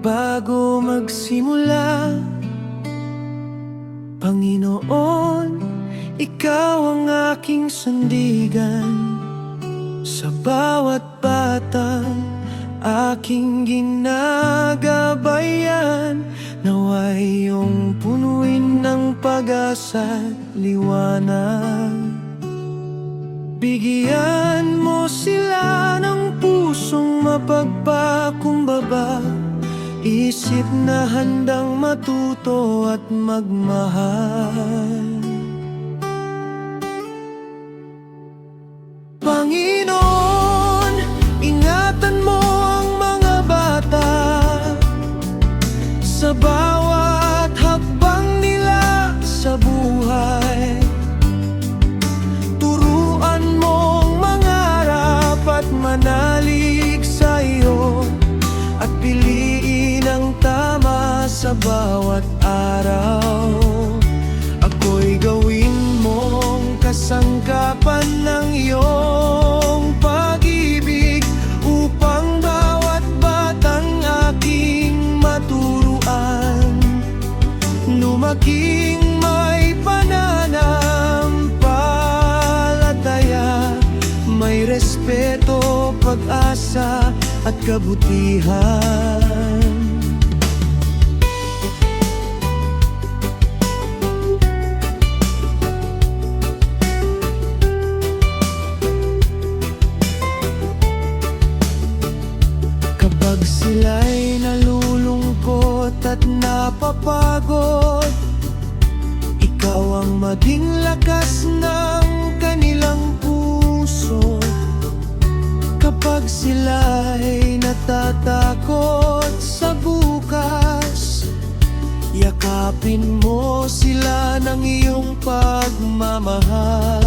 bago magsimula, Panginoon, Ikaw ang aking sandigan. Sa bawat batang aking ginagabayan, naway iyong punuin ng pag-asa at liwanag. Bigyan mo sila ng pusong mapagpakumbaba, isip na handang matuto at magmahal. Panginoon, ingatan mo ang mga bata sa bawat hakbang nila sa buhay. Turuan mong mangarap at manalig sa iyo, at piliin ang tama sa bawat araw. Ako'y gawin mong kasangkapan ng iyong pag-ibig, upang bawat batang aking maturuan lumaking may pananampalataya, may respeto, pag-asa at kabutihan. Kapag sila'y nalulungkot at napapagod, Ikaw ang maging lakas ng kanilang puso. Kapag sila'y natatakot sa bukas, yakapin mo sila ng iyong pagmamahal.